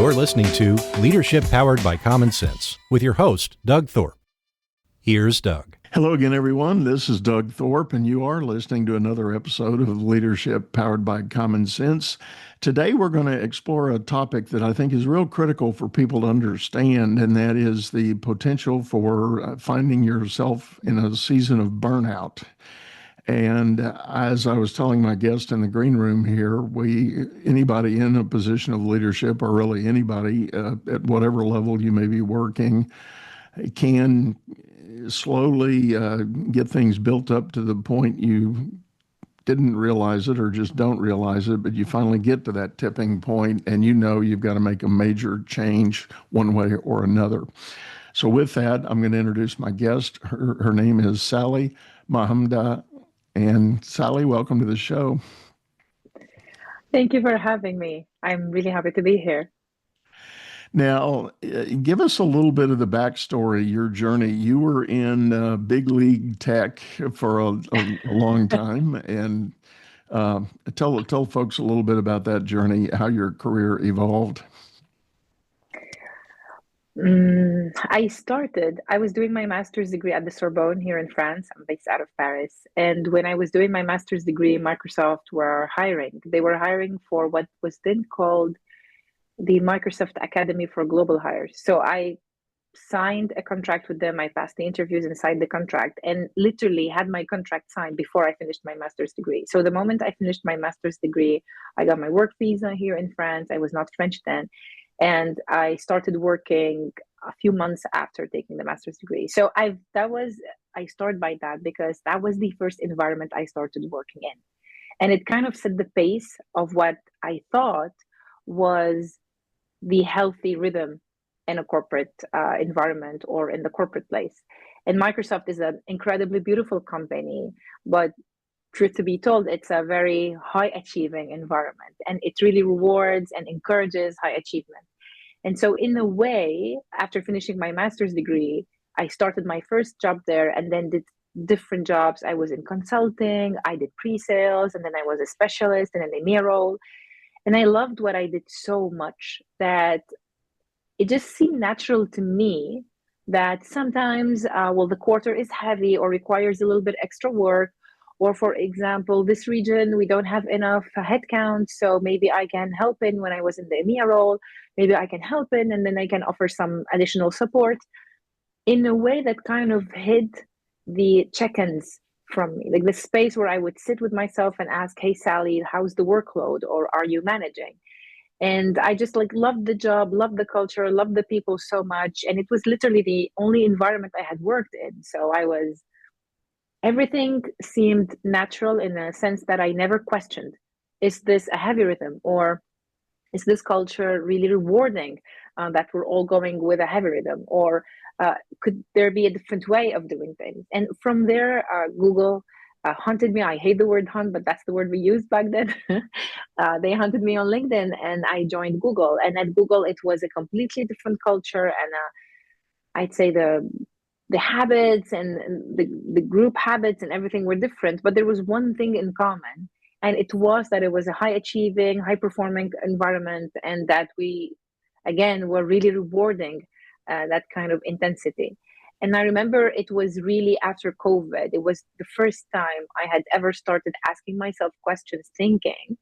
You're listening to Leadership Powered by Common Sense with your host, Doug Thorpe. Here's Doug. Hello again, everyone. This is Doug Thorpe, and you are listening to another episode of Leadership Powered by Common Sense. Today, we're going to explore a topic that I think is real critical for people to understand, and that is the potential for finding yourself in a season of burnout. And as I was telling my guest in the green room here, anybody in a position of leadership, or really anybody at whatever level you may be working, can slowly get things built up to the point you didn't realize it or just don't realize it, but you finally get to that tipping point and you know you've got to make a major change one way or another. So with that, I'm going to introduce my guest. Her name is Sally Mahamdeh. And Sally, welcome to the show. Thank you for having me. I'm really happy to be here. Now, give us a little bit of the backstory, your journey. You were in big league tech for a long time, and tell folks a little bit about that journey, how your career evolved. I was doing my master's degree at the Sorbonne here in France. I'm based out of Paris. And when I was doing my master's degree, Microsoft were hiring. They were hiring for what was then called the Microsoft Academy for Global Hires. So I signed a contract with them. I passed the interviews and signed the contract, and literally had my contract signed before I finished my master's degree. So the moment I finished my master's degree, I got my work visa here in France. I was not French then. And I started working a few months after taking the master's degree. So I started by that because that was the first environment I started working in. And it kind of set the pace of what I thought was the healthy rhythm in a corporate environment or in the corporate place. And Microsoft is an incredibly beautiful company, but truth to be told, it's a very high achieving environment, and it really rewards and encourages high achievement. And so in a way, after finishing my master's degree, I started my first job there and then did different jobs. I was in consulting, I did pre-sales, and then I was a specialist and an EMEA role. And I loved what I did so much that it just seemed natural to me that sometimes, the quarter is heavy or requires a little bit extra work. Or for example, this region, we don't have enough headcount, so maybe I can help in when I was in the EMEA role. Maybe I can help in and then I can offer some additional support in a way that kind of hid the check-ins from me, like the space where I would sit with myself and ask, hey, Sally, how's the workload? Or are you managing? And I just loved the job, loved the culture, loved the people so much. And it was literally the only environment I had worked in. So everything seemed natural in a sense that I never questioned. Is this a heavy rhythm, or is this culture really rewarding that we're all going with a heavy rhythm, or could there be a different way of doing things? And from there, Google hunted me. I hate the word hunt, but that's the word we used back then. They hunted me on LinkedIn and I joined Google. And at Google, it was a completely different culture. And I'd say the habits and the group habits and everything were different, but there was one thing in common, and it was that it was a high achieving, high performing environment, and that we, again, were really rewarding that kind of intensity. And I remember it was really after COVID, it was the first time I had ever started asking myself questions, thinking,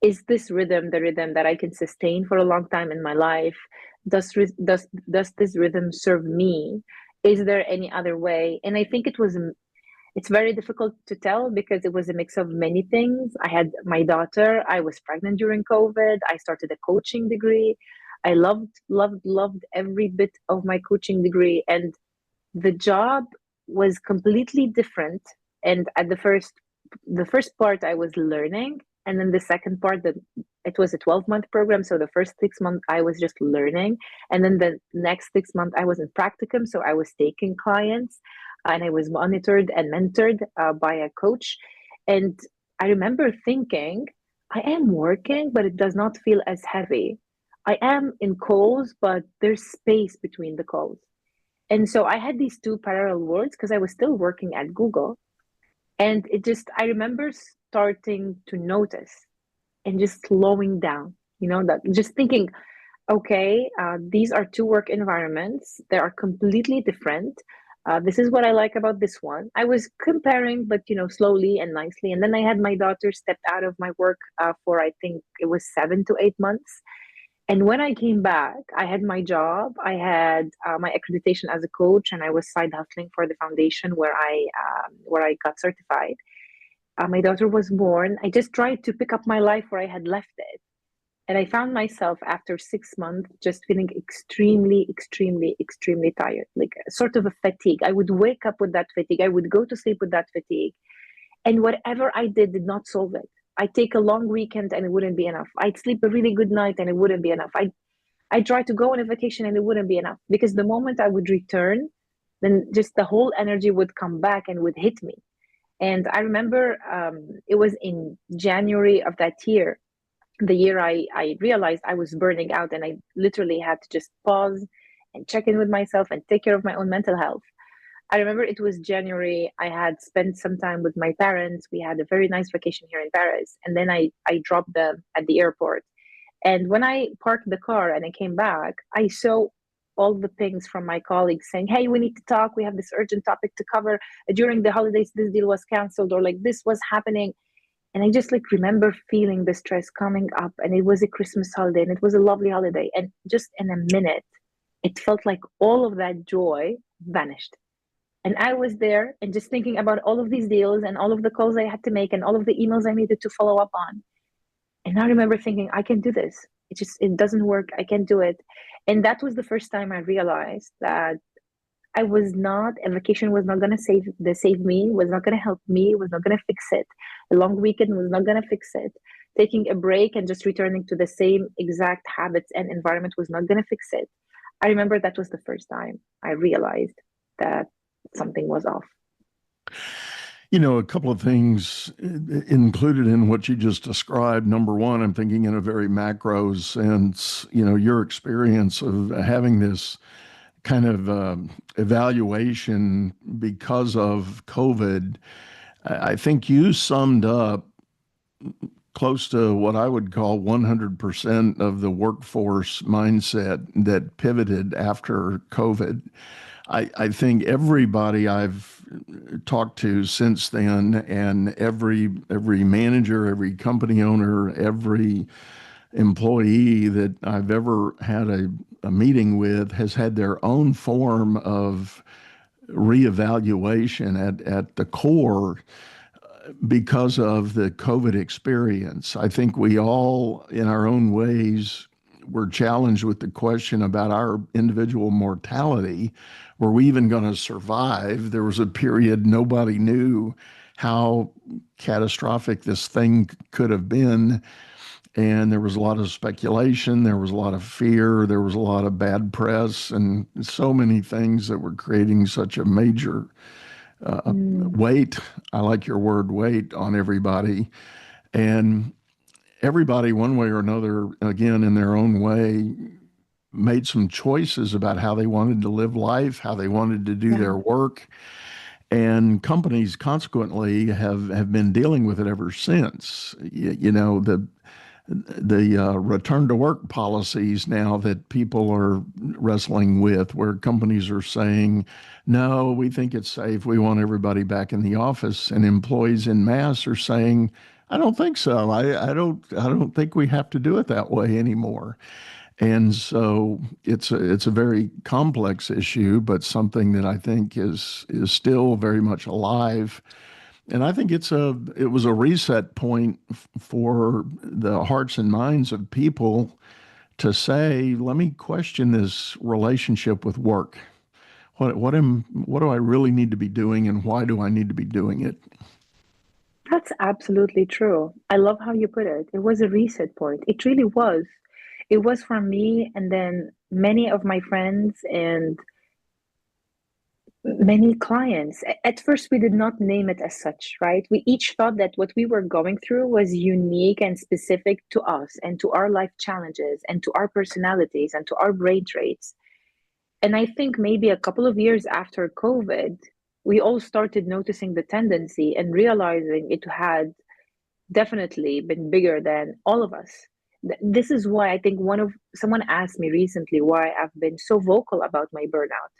is this rhythm the rhythm that I can sustain for a long time in my life? Does this rhythm serve me? Is there any other way? And I think it's very difficult to tell because it was a mix of many things. I had my daughter, I was pregnant during COVID, I started a coaching degree. I loved every bit of my coaching degree, and the job was completely different. And at the first part I was learning, and then the second part, it was a 12-month program. So the first 6 months I was just learning. And then the next 6 months I was in practicum. So I was taking clients and I was monitored and mentored by a coach. And I remember thinking, I am working, but it does not feel as heavy. I am in calls, but there's space between the calls. And so I had these two parallel worlds because I was still working at Google. And I remember starting to notice and just slowing down, that just thinking, okay, these are two work environments. They are completely different. This is what I like about this one. I was comparing, but slowly and nicely. And then I had my daughter stepped out of my work for, I think it was 7 to 8 months. And when I came back, I had my job, I had my accreditation as a coach, and I was side hustling for the foundation where I got certified. My daughter was born. I just tried to pick up my life where I had left it. And I found myself after 6 months just feeling extremely, extremely, extremely tired, like sort of a fatigue. I would wake up with that fatigue. I would go to sleep with that fatigue. And whatever I did not solve it. I'd take a long weekend and it wouldn't be enough. I'd sleep a really good night and it wouldn't be enough. I'd try to go on a vacation and it wouldn't be enough because the moment I would return, then just the whole energy would come back and would hit me. And I remember it was in January of that year, the year I realized I was burning out, and I literally had to just pause and check in with myself and take care of my own mental health. I remember it was January. I had spent some time with my parents. We had a very nice vacation here in Paris. And then I dropped them at the airport. And when I parked the car and I came back, I saw all the pings from my colleagues saying, hey, we need to talk. We have this urgent topic to cover. During the holidays, this deal was canceled, or like this was happening. And I just like remember feeling the stress coming up. And it was a Christmas holiday and it was a lovely holiday. And just in a minute, it felt like all of that joy vanished. And I was there and just thinking about all of these deals and all of the calls I had to make and all of the emails I needed to follow up on. And I remember thinking, I can do this. It doesn't work. I can't do it. And that was the first time I realized that a vacation was not going to save me, was not going to help me, was not going to fix it. A long weekend was not going to fix it. Taking a break and just returning to the same exact habits and environment was not going to fix it. I remember that was the first time I realized that something was off. A couple of things included in what you just described. Number one, I'm thinking in a very macro sense, your experience of having this kind of evaluation because of COVID. I think you summed up close to what I would call 100% of the workforce mindset that pivoted after COVID. I think everybody I've talked to since then, and every manager, every company owner, every employee that I've ever had a meeting with has had their own form of reevaluation at the core because of the COVID experience. I think we all, in our own ways, were challenged with the question about our individual mortality. Were we even going to survive? There was a period nobody knew how catastrophic this thing could have been. And there was a lot of speculation, there was a lot of fear, there was a lot of bad press, and so many things that were creating such a major weight. I like your word, weight, on everybody. And everybody, one way or another, again, in their own way, made some choices about how they wanted to live life, how they wanted to do their work. And companies consequently have been dealing with it ever since. The return to work policies now that people are wrestling with, where companies are saying, no, we think it's safe. We want everybody back in the office. And employees en masse are saying, I don't think so. I don't think we have to do it that way anymore. And so it's a very complex issue, but something that I think is still very much alive. And I think it was a reset point for the hearts and minds of people to say, let me question this relationship with work. What do I really need to be doing, and why do I need to be doing it? That's absolutely true. I love how you put it. It was a reset point. It really was. It was for me, and then many of my friends and many clients. At first, we did not name it as such, right? We each thought that what we were going through was unique and specific to us and to our life challenges and to our personalities and to our brain traits. And I think maybe a couple of years after COVID, we all started noticing the tendency and realizing it had definitely been bigger than all of us. This is why I think someone asked me recently why I've been so vocal about my burnout.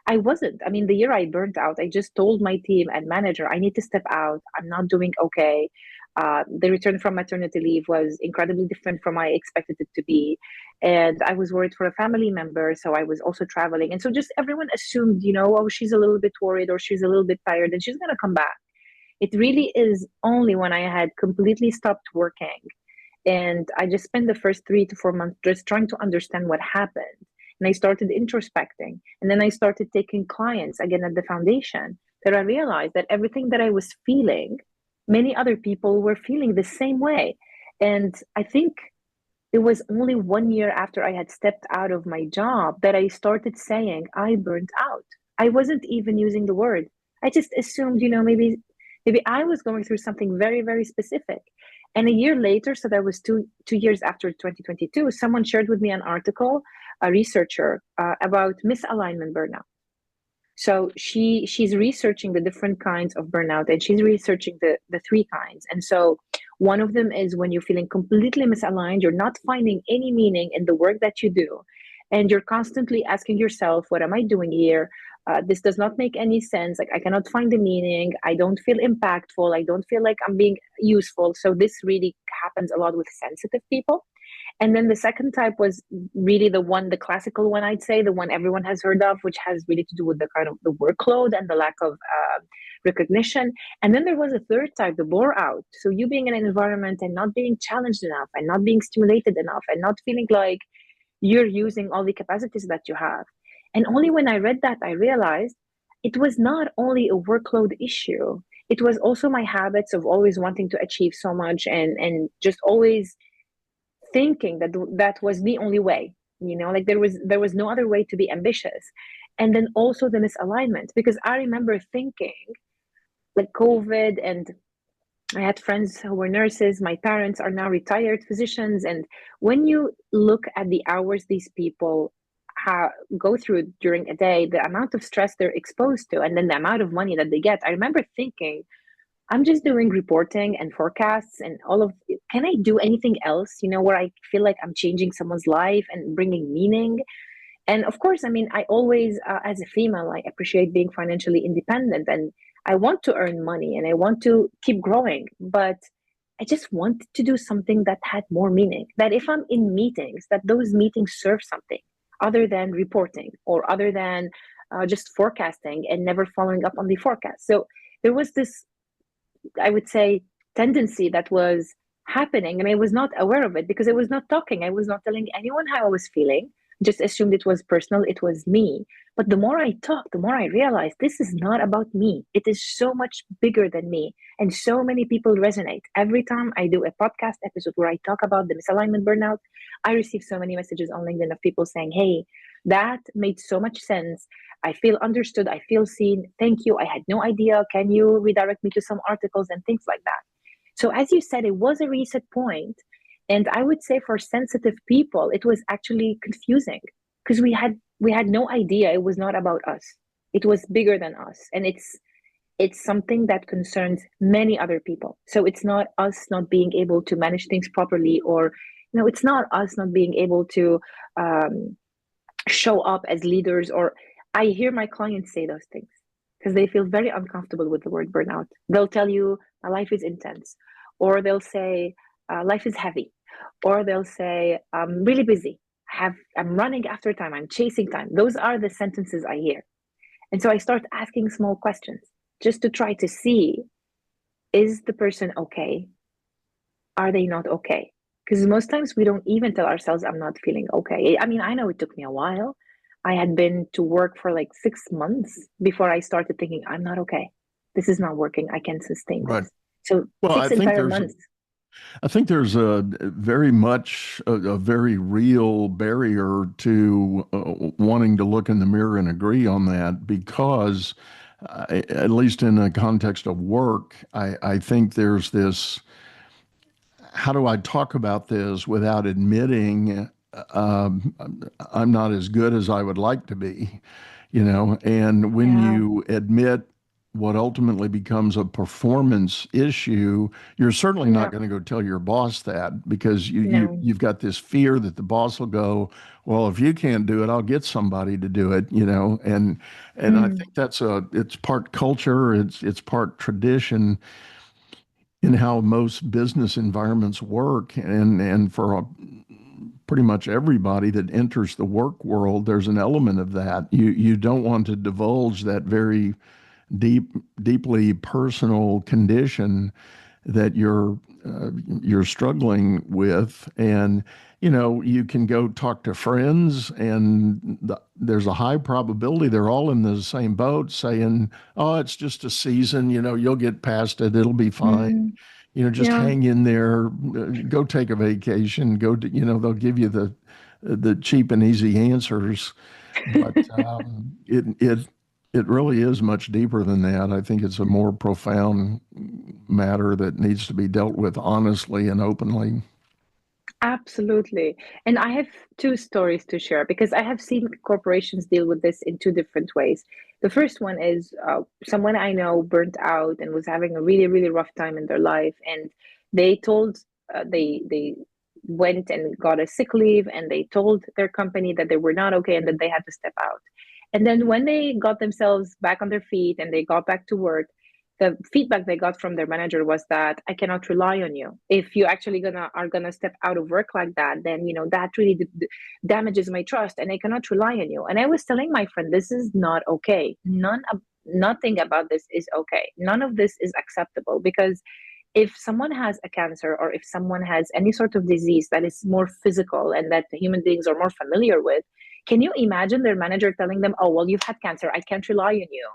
I wasn't. I mean, the year I burnt out, I just told my team and manager, I need to step out. I'm not doing okay. The return from maternity leave was incredibly different from I expected it to be. And I was worried for a family member. So I was also traveling. And so just everyone assumed, oh, she's a little bit worried or she's a little bit tired and she's going to come back. It really is only when I had completely stopped working and I just spent the first 3 to 4 months just trying to understand what happened. And I started introspecting. And then I started taking clients again at the foundation that I realized that everything that I was feeling, many other people were feeling the same way. And I think it was only 1 year after I had stepped out of my job that I started saying, I burnt out. I wasn't even using the word. I just assumed, maybe I was going through something very, very specific. And a year later, so that was two years after 2022, someone shared with me an article, a researcher, about misalignment burnout. So she's researching the different kinds of burnout, and she's researching the three kinds. And so one of them is when you're feeling completely misaligned, you're not finding any meaning in the work that you do, and you're constantly asking yourself, what am I doing here? This does not make any sense. Like, I cannot find the meaning. I don't feel impactful. I don't feel like I'm being useful. So this really happens a lot with sensitive people. And then the second type was really the classical one, I'd say, the one everyone has heard of, which has really to do with the kind of the workload and the lack of recognition. And then there was a third type, the boreout. So you being in an environment and not being challenged enough and not being stimulated enough and not feeling like you're using all the capacities that you have. And only when I read that, I realized it was not only a workload issue. It was also my habits of always wanting to achieve so much and just always thinking that that was the only way, like there was no other way to be ambitious. And then also the misalignment, because I remember thinking like COVID, and I had friends who were nurses. My parents are now retired physicians. And when you look at the hours these people go through during a day, the amount of stress they're exposed to, and then the amount of money that they get, I remember thinking, I'm just doing reporting and forecasts and all of it. Can I do anything else, where I feel like I'm changing someone's life and bringing meaning? And of course, I mean, I always, as a female, I appreciate being financially independent and I want to earn money and I want to keep growing. But I just want to do something that had more meaning, that if I'm in meetings, that those meetings serve something other than reporting or other than just forecasting and never following up on the forecast. So there was this, I would say, tendency that was happening, and I was not aware of it because I was not talking. I was not telling anyone how I was feeling. Just assumed it was personal. It was me. But the more I talked, the more I realized this is not about me. It is so much bigger than me. And so many people resonate. Every time I do a podcast episode where I talk about the misalignment burnout, I receive so many messages on LinkedIn of people saying, hey, that made so much sense. I feel understood. I feel seen. Thank you. I had no idea. Can you redirect me to some articles and things like that? So as you said, it was a reset point. And I would say for sensitive people, it was actually confusing because we had no idea. It was not about us. It was bigger than us. And it's something that concerns many other people. So it's not us not being able to manage things properly, or it's not us not being able to show up as leaders. Or I hear my clients say those things because they feel very uncomfortable with the word burnout. They'll tell you, my life is intense, or they'll say, life is heavy, or they'll say, I'm really busy. I'm running after time. I'm chasing time. Those are the sentences I hear. And so I start asking small questions just to try to see, is the person okay? Are they not okay? Because most times we don't even tell ourselves, I'm not feeling okay. I mean, I know it took me a while. I had been to work for like 6 months before I started thinking, I'm not okay. This is not working. I can't sustain this. Right. So Well, 6 entire months. I think there's a very much a very real barrier to wanting to look in the mirror and agree on that because, at least in the context of work, I think there's this, how do I talk about this without admitting I'm not as good as I would like to be, and when Yeah. you admit what ultimately becomes a performance issue, you're certainly not No, going to go tell your boss that, because no. you've got this fear that the boss will go, well, if you can't do it, I'll get somebody to do it, and I Mm, think it's part culture, it's part tradition in how most business environments work, and for pretty much everybody that enters the work world, there's an element of that. You don't want to divulge that very deeply personal condition that you're struggling with, and you can go talk to friends, and there's a high probability they're all in the same boat, saying, "Oh, it's just a season. You'll get past it. It'll be fine. mm, Just yeah. hang in there. Go take a vacation. Go to, they'll give you the cheap and easy answers, but it really is much deeper than that. I think it's a more profound matter that needs to be dealt with honestly and openly. Absolutely. And I have two stories to share because I have seen corporations deal with this in two different ways. The first one is someone I know burnt out and was having a really, really rough time in their life. And they told, they went and got a sick leave and they told their company that they were not okay and that they had to step out. And then when they got themselves back on their feet and they got back to work, the feedback they got from their manager was that I cannot rely on you. If you actually gonna step out of work like that, then that really damages my trust, and I cannot rely on you. And I was telling my friend, this is not okay. Nothing about this is okay. None of this is acceptable, because if someone has a cancer or if someone has any sort of disease that is more physical and that human beings are more familiar with, can you imagine their manager telling them, "Oh, well, you've had cancer. I can't rely on you.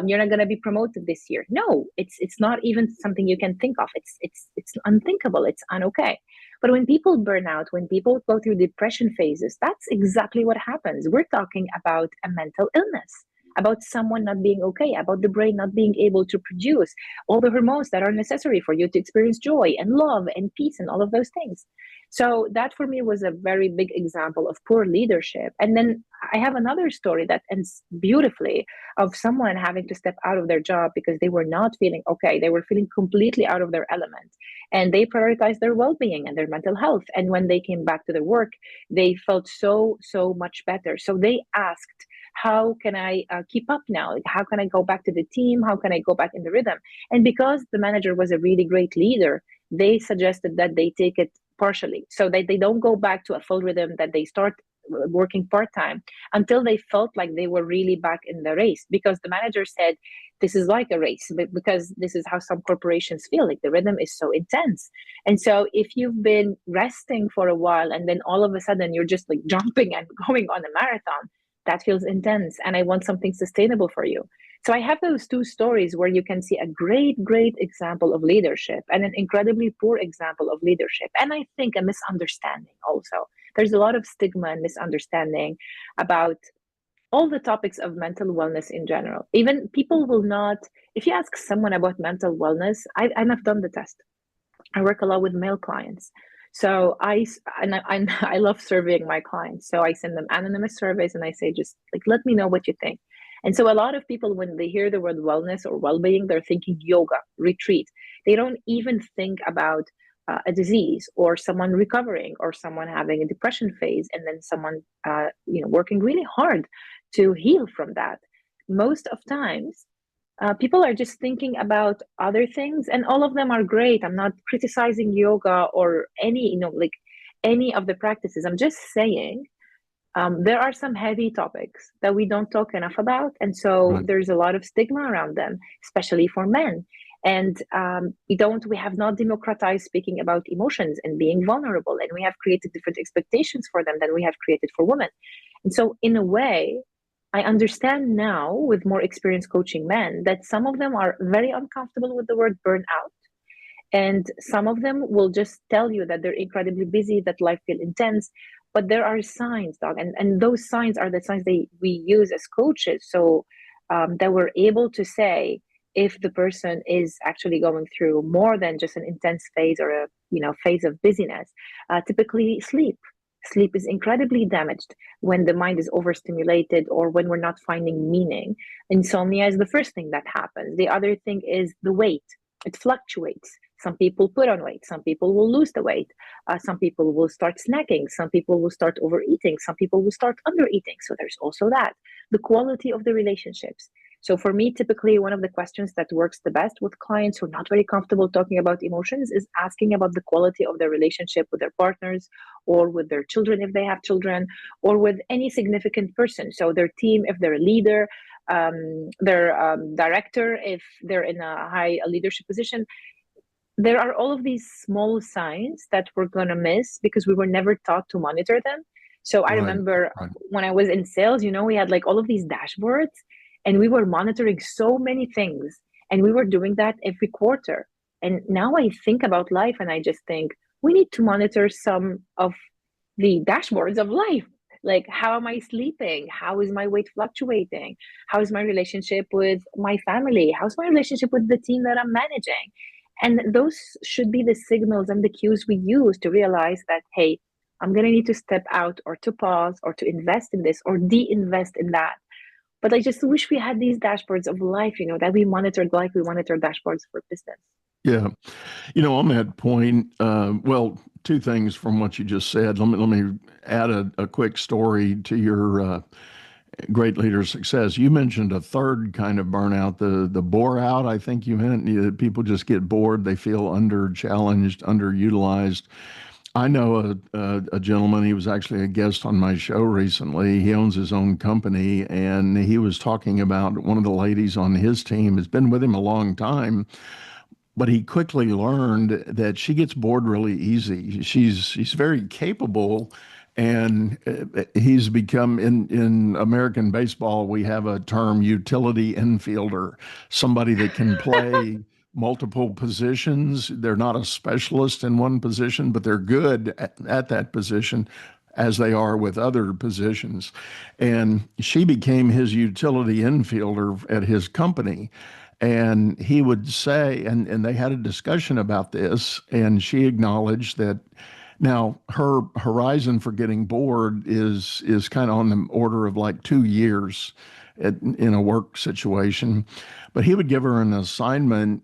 You're not going to be promoted this year." No, it's not even something you can think of. It's unthinkable. It's unokay. But when people burn out, when people go through depression phases, that's exactly what happens. We're talking about a mental illness, about someone not being okay, about the brain not being able to produce all the hormones that are necessary for you to experience joy and love and peace and all of those things. So that for me was a very big example of poor leadership. And then I have another story that ends beautifully, of someone having to step out of their job because they were not feeling okay. They were feeling completely out of their element, and they prioritized their well-being and their mental health. And when they came back to their work, they felt so much better. So they asked, how can I keep up now? How can I go back to the team? How can I go back in the rhythm? And because the manager was a really great leader, they suggested that they take it partially, so that they don't go back to a full rhythm, that they start working part-time until they felt like they were really back in the race. Because the manager said, this is like a race, because this is how some corporations feel, like the rhythm is so intense. And so if you've been resting for a while and then all of a sudden you're just like jumping and going on a marathon, that feels intense, and I want something sustainable for you. So I have those two stories where you can see a great example of leadership and an incredibly poor example of leadership, and I think a misunderstanding also. There's a lot of stigma and misunderstanding about all the topics of mental wellness in general. Even people will not, if you ask someone about mental wellness, and I've done the test. I work a lot with male clients. So I love surveying my clients. So I send them anonymous surveys and I say, just like, let me know what you think. And so a lot of people, when they hear the word wellness or well-being, they're thinking yoga, retreat. They don't even think about a disease or someone recovering or someone having a depression phase and then someone working really hard to heal from that. Most of times people are just thinking about other things, and all of them are great. I'm not criticizing yoga or any like any of the practices. I'm just saying there are some heavy topics that we don't talk enough about, and so Right. there's a lot of stigma around them, especially for men. And we have not democratized speaking about emotions and being vulnerable, and we have created different expectations for them than we have created for women. And so in a way, I understand now, with more experience coaching men, that some of them are very uncomfortable with the word burnout. And some of them will just tell you that they're incredibly busy, that life feels intense. But there are signs, Doug, and those signs are the signs we use as coaches. So that we're able to say if the person is actually going through more than just an intense phase or a phase of busyness. Typically, sleep. Sleep is incredibly damaged when the mind is overstimulated or when we're not finding meaning. Insomnia is the first thing that happens. The other thing is the weight. It fluctuates. Some people put on weight. Some people will lose the weight. Some people will start snacking. Some people will start overeating. Some people will start undereating. So there's also that. The quality of the relationships. So for me, typically one of the questions that works the best with clients who are not very comfortable talking about emotions is asking about the quality of their relationship with their partners or with their children if they have children, or with any significant person. So their team, if they're a leader, their director, if they're in a high leadership position. There are all of these small signs that we're going to miss because we were never taught to monitor them. So I Right. remember Right. when I was in sales, we had like all of these dashboards and we were monitoring so many things, and we were doing that every quarter. And now I think about life and I just think we need to monitor some of the dashboards of life. Like, how am I sleeping? How is my weight fluctuating? How is my relationship with my family? How's my relationship with the team that I'm managing? And those should be the signals and the cues we use to realize that, hey, I'm going to need to step out or to pause or to invest in this or de-invest in that. But I just wish we had these dashboards of life, that we monitored like we monitor dashboards for business. Yeah. On that point, well, two things from what you just said. Let me add a quick story to your great leader success. You mentioned a third kind of burnout, the bore out. I think you meant people just get bored. They feel under challenged, underutilized. I know a gentleman, he was actually a guest on my show recently. He owns his own company, and he was talking about one of the ladies on his team has been with him a long time, but he quickly learned that she gets bored really easy. She's very capable, and he's become in American baseball. We have a term, utility infielder, somebody that can play multiple positions. They're not a specialist in one position, but they're good at that position as they are with other positions. And she became his utility infielder at his company. And he would say, and they had a discussion about this, and she acknowledged that now her horizon for getting bored is kind of on the order of like 2 years in a work situation. But he would give her an assignment,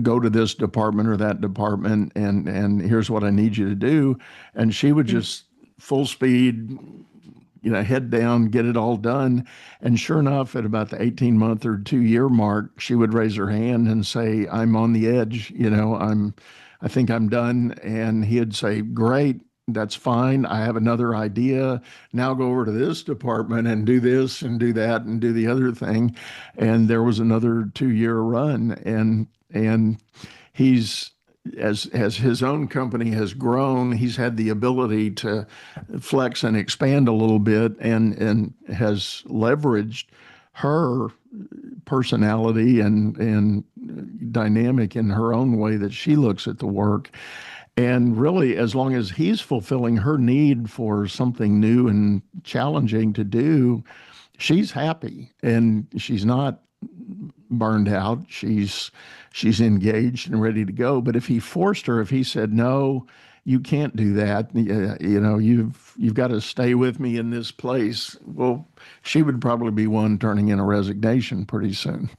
go to this department or that department, and here's what I need you to do. And she would just full speed, head down, get it all done. And sure enough, at about the 18-month or 2-year mark, she would raise her hand and say, I'm on the edge, I think I'm done. And he'd say, great, that's fine. I have another idea. Now go over to this department and do this and do that and do the other thing. And there was another 2-year run. And he's, as his own company has grown, he's had the ability to flex and expand a little bit, and has leveraged her personality and dynamic in her own way that she looks at the work. And really, as long as he's fulfilling her need for something new and challenging to do, she's happy and she's not burned out. She's engaged and ready to go. But if he forced her, if he said, no, you can't do that, you've got to stay with me in this place, well, she would probably be one turning in a resignation pretty soon.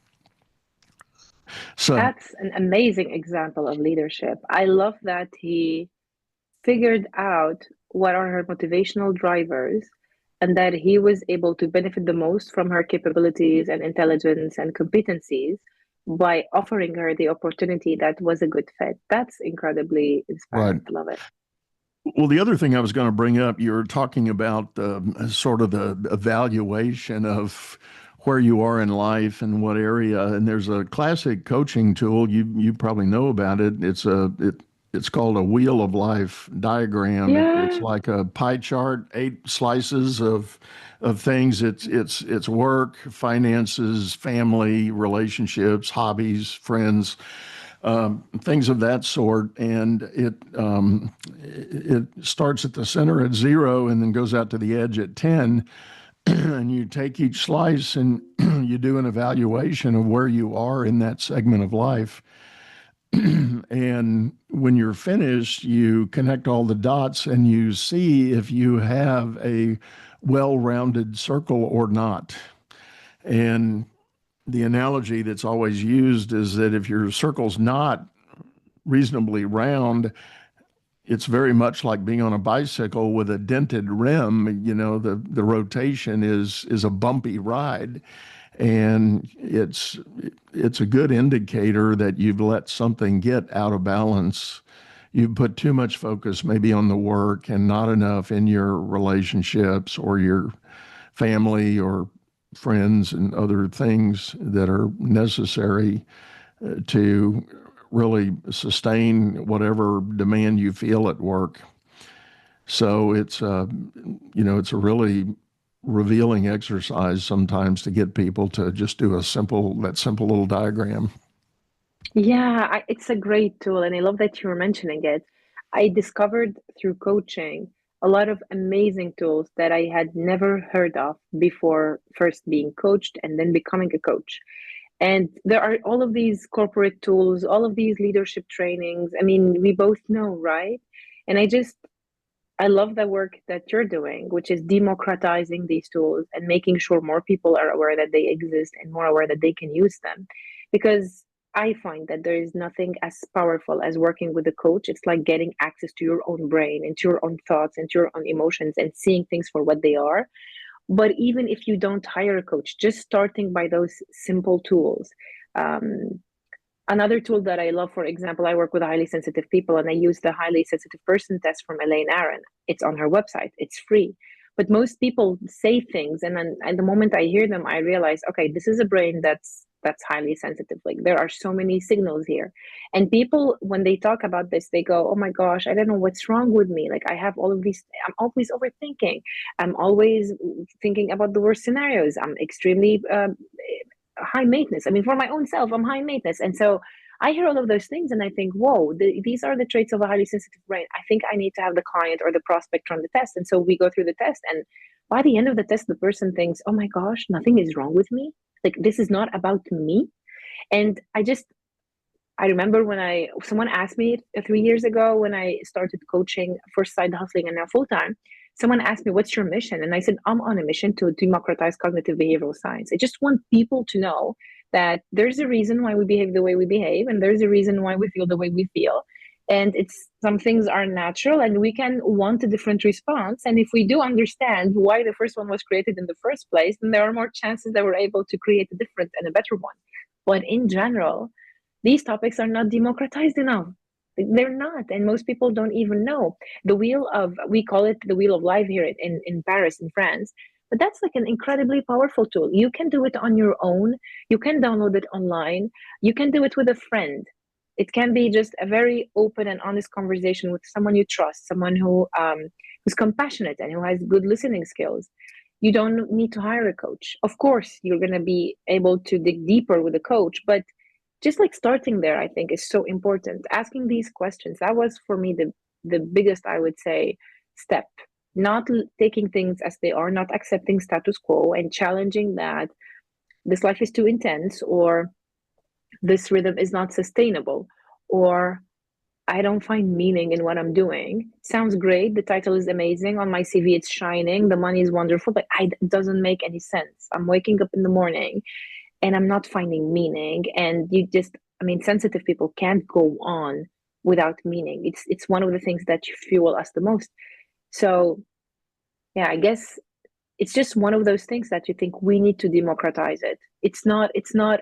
So That's an amazing example of leadership. I love that he figured out what are her motivational drivers and that he was able to benefit the most from her capabilities and intelligence and competencies by offering her the opportunity that was a good fit. That's incredibly right. inspiring. I love it. Well, the other thing I was going to bring up, you're talking about sort of the evaluation of where you are in life and what area. And there's a classic coaching tool, you probably know about it. It's called a wheel of life diagram. It's Yeah. like a pie chart, 8 slices of things. It's work, finances, family, relationships, hobbies, friends, things of that sort. And it starts at the center at 0 and then goes out to the edge at 10. And you take each slice and you do an evaluation of where you are in that segment of life. And when you're finished, you connect all the dots and you see if you have a well-rounded circle or not. And the analogy that's always used is that if your circle's not reasonably round, it's very much like being on a bicycle with a dented rim. You know, the rotation is a bumpy ride. And it's a good indicator that you've let something get out of balance. You've put too much focus maybe on the work and not enough in your relationships or your family or friends and other things that are necessary to really sustain whatever demand you feel at work. So it's a really revealing exercise sometimes to get people to just do that simple little diagram. Yeah, it's a great tool, and I love that you were mentioning it. I discovered through coaching a lot of amazing tools that I had never heard of before first being coached and then becoming a coach. And there are all of these corporate tools, all of these leadership trainings. I mean, we both know, right? And I love the work that you're doing, which is democratizing these tools and making sure more people are aware that they exist and more aware that they can use them. Because I find that there is nothing as powerful as working with a coach. It's like getting access to your own brain, into your own thoughts, into your own emotions, and seeing things for what they are. But even if you don't hire a coach, just starting by those simple tools. Um, Another tool that I love, for example, I work with highly sensitive people and I use the highly sensitive person test from Elaine Aron. It's on her website, it's free. But most people say things, and then at the moment I hear them, I realize, okay, this is a brain that's highly sensitive. Like there are so many signals here. And people, when they talk about this, they go, oh my gosh, I don't know what's wrong with me. Like I have all of these, I'm always overthinking. I'm always thinking about the worst scenarios. I'm extremely high maintenance. I mean, for my own self, I'm high maintenance. And so I hear all of those things and I think, whoa, these are the traits of a highly sensitive brain. I think I need to have the client or the prospect run the test. And so we go through the test. And by the end of the test, the person thinks, oh my gosh, nothing is wrong with me. Like, this is not about me. And I remember when someone asked me 3 years ago when I started coaching, first side hustling and now full time, someone asked me, what's your mission? And I said, I'm on a mission to democratize cognitive behavioral science. I just want people to know that there's a reason why we behave the way we behave, and there's a reason why we feel the way we feel. And some things are natural and we can want a different response. And if we do understand why the first one was created in the first place, then there are more chances that we're able to create a different and a better one. But in general, these topics are not democratized enough. They're not, and most people don't even know. We call it the wheel of life here in Paris, in France, but that's like an incredibly powerful tool. You can do it on your own. You can download it online. You can do it with a friend. It can be just a very open and honest conversation with someone you trust, someone who's compassionate and who has good listening skills. You don't need to hire a coach. Of course, you're going to be able to dig deeper with a coach, but just like starting there, I think is so important. Asking these questions, that was for me the biggest, I would say, step. Not taking things as they are, not accepting status quo and challenging that this life is too intense, or this rhythm is not sustainable, or I don't find meaning in what I'm doing. Sounds great. The title is amazing. On my CV, it's shining. The money is wonderful, but it doesn't make any sense. I'm waking up in the morning and I'm not finding meaning. And sensitive people can't go on without meaning. It's one of the things that fuel us the most. So yeah, I guess it's just one of those things that you think we need to democratize it. It's not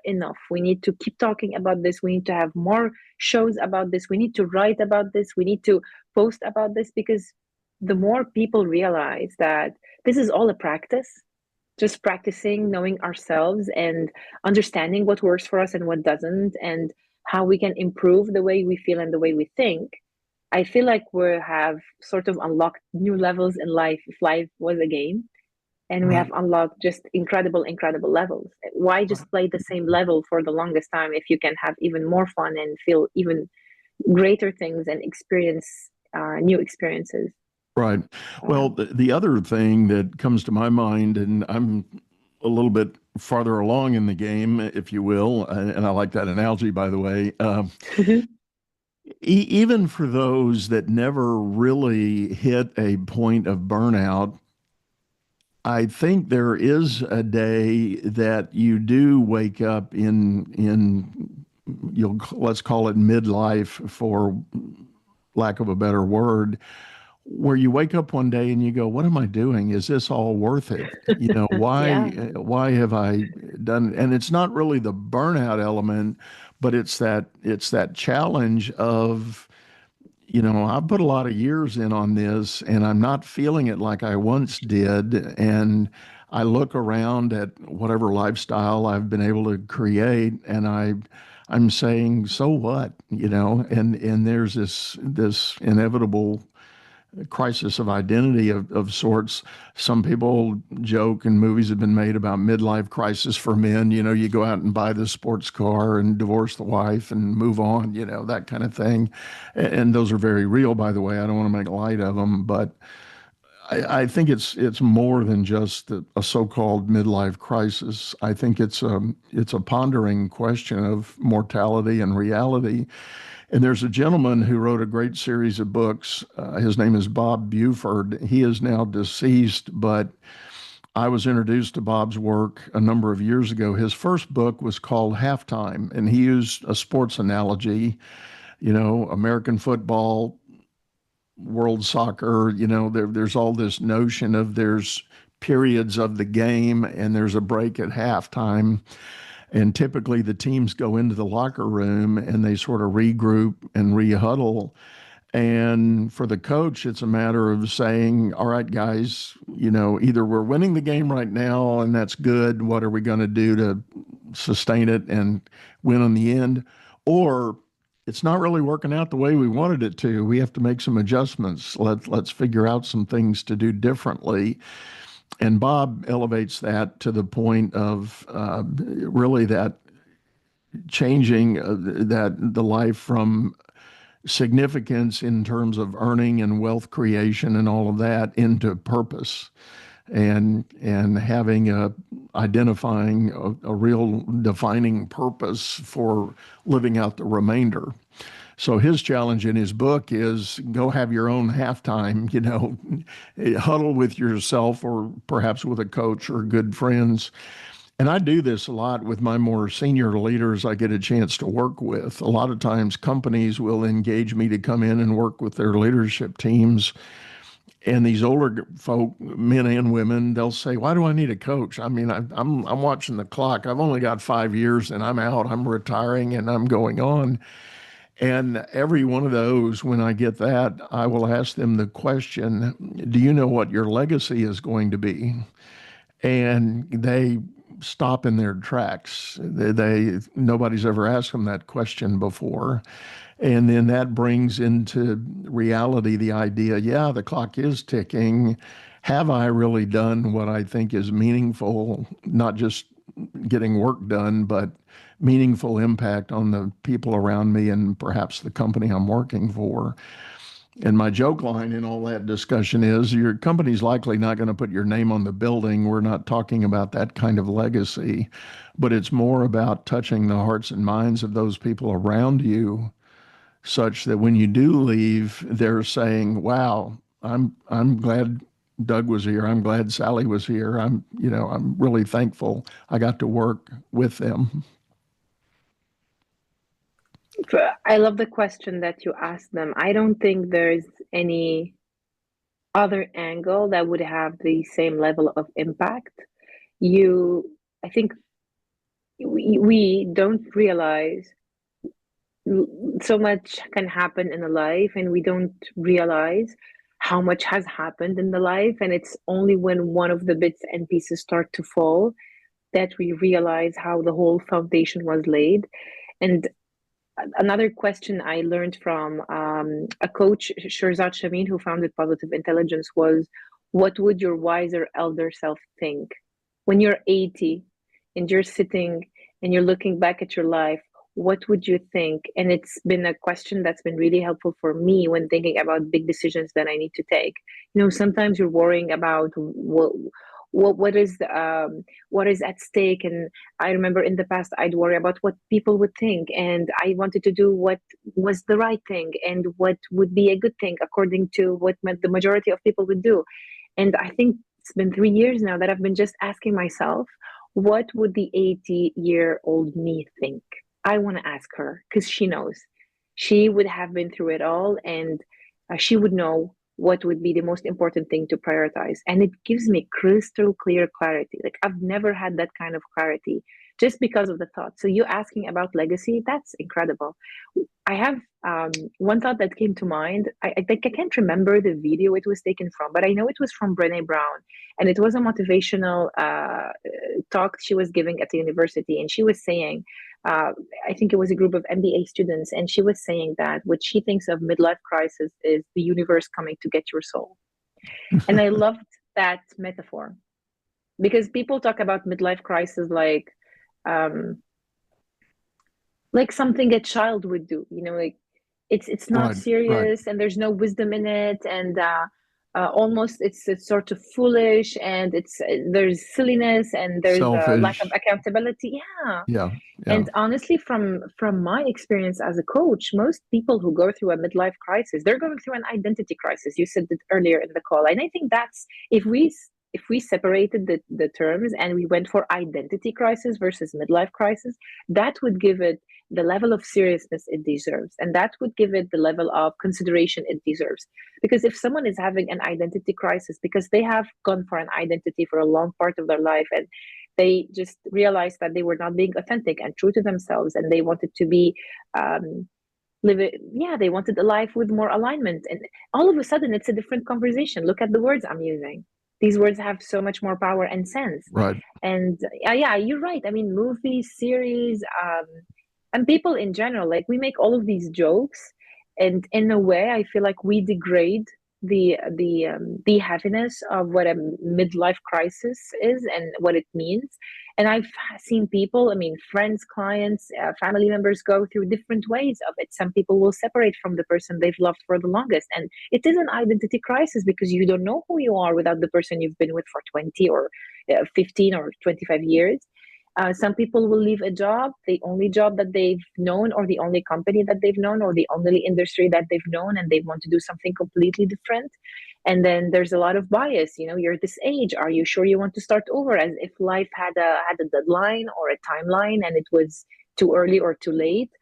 enough. We need to keep talking about this. We need to have more shows about this. We need to write about this. We need to post about this, because the more people realize that this is all a practice, just practicing knowing ourselves and understanding what works for us and what doesn't, and how we can improve the way we feel and the way we think. I feel like we have sort of unlocked new levels in life if life was a game, and we Right. have unlocked just incredible, incredible levels. Why just play the same level for the longest time if you can have even more fun and feel even greater things and experience new experiences? Right. Well, the other thing that comes to my mind, and I'm a little bit farther along in the game, if you will, and I like that analogy, by the way. Even for those that never really hit a point of burnout, I think there is a day that you do wake up in let's call it midlife for lack of a better word, where you wake up one day and you go, what am I doing? Is this all worth it? Yeah. Why have I done it? And it's not really the burnout element, but it's that challenge of, I put a lot of years in on this and I'm not feeling it like I once did. And I look around at whatever lifestyle I've been able to create and I'm saying, so what? And there's this inevitable crisis of identity of sorts. Some people joke, and movies have been made about midlife crisis for men. You go out and buy the sports car and divorce the wife and move on, that kind of thing. And those are very real, by the way. I don't want to make light of them, but I think it's more than just a so-called midlife crisis. I think it's a pondering question of mortality and reality. And there's a gentleman who wrote a great series of books. His name is Bob Buford. He is now deceased, but I was introduced to Bob's work a number of years ago. His first book was called Halftime, and he used a sports analogy, American football, world soccer, there's all this notion of there's periods of the game and there's a break at halftime. And typically the teams go into the locker room and they sort of regroup and rehuddle. And for the coach, it's a matter of saying, all right, guys, either we're winning the game right now and that's good. What are we going to do to sustain it and win on the end? Or it's not really working out the way we wanted it to. We have to make some adjustments. Let's figure out some things to do differently. And Bob elevates that to the point of really that changing that the life from significance in terms of earning and wealth creation and all of that into purpose and having identifying a real defining purpose for living out the remainder. So his challenge in his book is go have your own halftime, huddle with yourself or perhaps with a coach or good friends. And I do this a lot with my more senior leaders I get a chance to work with. A lot of times companies will engage me to come in and work with their leadership teams. And these older folk, men and women, they'll say, "Why do I need a coach? I mean, I'm watching the clock. I've only got 5 years, and I'm out. I'm retiring, and I'm going on." And every one of those, when I get that, I will ask them the question, "Do you know what your legacy is going to be?" And they stop in their tracks. Nobody's ever asked them that question before. And then that brings into reality the idea, yeah, the clock is ticking. Have I really done what I think is meaningful, not just getting work done, but meaningful impact on the people around me and perhaps the company I'm working for? And my joke line in all that discussion is your company's likely not going to put your name on the building. We're not talking about that kind of legacy, but it's more about touching the hearts and minds of those people around you such that when you do leave, they're saying, wow, I'm glad Doug was here. I'm glad Sally was here. I'm really thankful I got to work with them. I love the question that you asked them. I don't think there's any other angle that would have the same level of impact. I think we don't realize so much can happen in a life, and we don't realize how much has happened in the life. And it's only when one of the bits and pieces start to fall that we realize how the whole foundation was laid. And another question I learned from a coach, Shirzad Shamin, who founded Positive Intelligence, was, what would your wiser elder self think? When you're 80 and you're sitting and you're looking back at your life, what would you think? And it's been a question that's been really helpful for me when thinking about big decisions that I need to take. Sometimes you're worrying about what is at stake. And I remember in the past I'd worry about what people would think, and I wanted to do what was the right thing and what would be a good thing according to what the majority of people would do. And I think it's been 3 years now that I've been just asking myself, what would the 80-year-old me think? I want to ask her because she knows. She would have been through it all, and she would know what would be the most important thing to prioritize. And it gives me crystal clear clarity. Like, I've never had that kind of clarity just because of the thought. So you asking about legacy, that's incredible. I have one thought that came to mind. I think I can't remember the video it was taken from, but I know it was from Brene Brown, and it was a motivational talk she was giving at the university, and she was saying, uh, I think it was a group of MBA students, and she was saying that what she thinks of midlife crisis is the universe coming to get your soul. And I loved that metaphor because people talk about midlife crisis um, like something a child would do, like it's not Right, right. serious and there's no wisdom in it, and almost it's sort of foolish, and it's there's silliness and there's a lack of Selfish. accountability. Yeah. Yeah, yeah. And honestly, from my experience as a coach, most people who go through a midlife crisis, they're going through an identity crisis. You said it earlier in the call, and I think that's, if we separated the terms and we went for identity crisis versus midlife crisis, that would give it the level of seriousness it deserves, and that would give it the level of consideration it deserves. Because if someone is having an identity crisis because they have gone for an identity for a long part of their life, and they just realized that they were not being authentic and true to themselves, and they wanted to be live it, yeah, they wanted a life with more alignment, and all of a sudden it's a different conversation. Look at the words I'm using. These words have so much more power and sense. Right. And yeah, you're right. I mean, movies, series, and people in general, like, we make all of these jokes, and in a way I feel like we degrade the heaviness of what a midlife crisis is and what it means. And I've seen people, I mean, friends, clients, family members, go through different ways of it. Some people will separate from the person they've loved for the longest, and it is an identity crisis because you don't know who you are without the person you've been with for 20 or 15 or 25 years. Some people will leave a job, the only job that they've known, or the only company that they've known, or the only industry that they've known, and they want to do something completely different. And then there's a lot of bias. You're this age. Are you sure you want to start over? As if life had a deadline or a timeline, and it was too early or too late.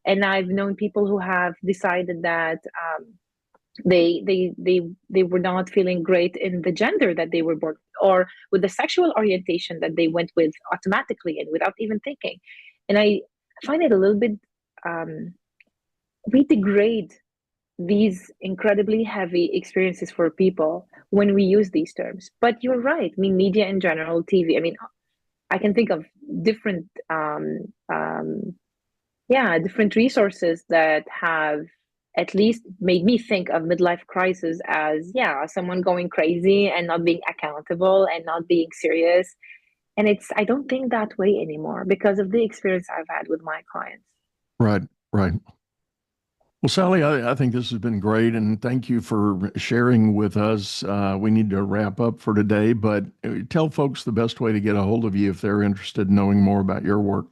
And I've known people who have decided that they were not feeling great in the gender that they were born, or with the sexual orientation that they went with automatically and without even thinking. And I find it a little bit, we degrade these incredibly heavy experiences for people when we use these terms. But you're right. I mean, media in general, TV, I mean, I can think of different different resources that have at least made me think of midlife crisis as, yeah, someone going crazy and not being accountable and not being serious. And I don't think that way anymore because of the experience I've had with my clients. Right, right. Well, Sally, I think this has been great, and thank you for sharing with us. We need to wrap up for today, but tell folks the best way to get a hold of you if they're interested in knowing more about your work.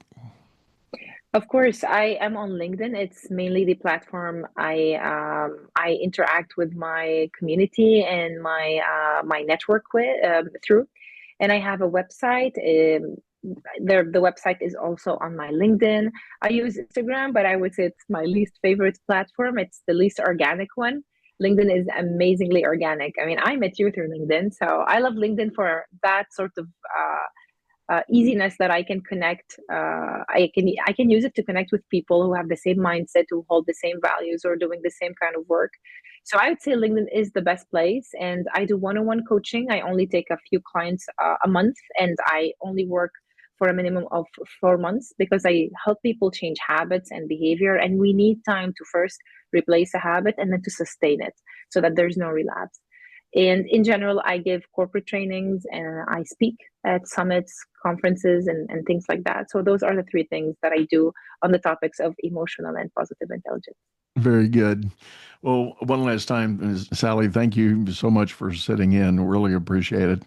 Of course, I am on LinkedIn. It's mainly the platform I interact with my community and my network with through. And I have a website. The website is also on my LinkedIn. I use Instagram, but I would say it's my least favorite platform. It's the least organic one. LinkedIn is amazingly organic. I mean, I met you through LinkedIn, so I love LinkedIn for that sort of easiness that I can connect. I can use it to connect with people who have the same mindset, who hold the same values, or doing the same kind of work. So I would say LinkedIn is the best place. And I do one-on-one coaching. I only take a few clients a month, and I only work for a minimum of 4 months because I help people change habits and behavior. And we need time to first replace a habit and then to sustain it so that there's no relapse. And in general, I give corporate trainings and I speak at summits, conferences, and things like that. So those are the three things that I do on the topics of emotional and positive intelligence. Very good. Well, one last time, Sally, thank you so much for sitting in. Really appreciate it.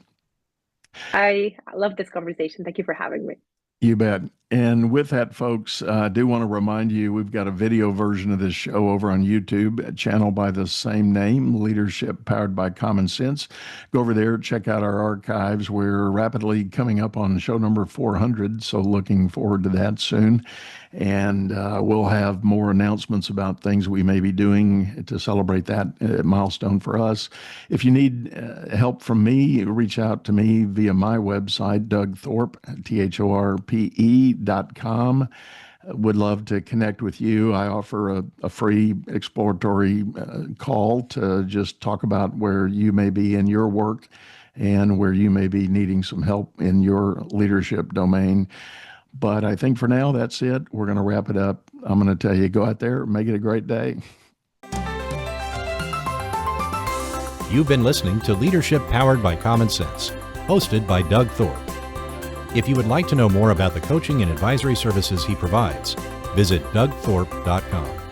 I love this conversation. Thank you for having me. You bet. And with that, folks, I do want to remind you we've got a video version of this show over on YouTube, a channel by the same name, Leadership Powered by Common Sense. Go over there, check out our archives. We're rapidly coming up on show number 400, so looking forward to that soon. And we'll have more announcements about things we may be doing to celebrate that milestone for us. If you need help from me, reach out to me via my website, Doug Thorpe, THORPE.com. Would love to connect with you. I offer a free exploratory call to just talk about where you may be in your work and where you may be needing some help in your leadership domain. But I think for now, that's it. We're going to wrap it up. I'm going to tell you, go out there, make it a great day. You've been listening to Leadership Powered by Common Sense, hosted by Doug Thorpe. If you would like to know more about the coaching and advisory services he provides, visit dougthorpe.com.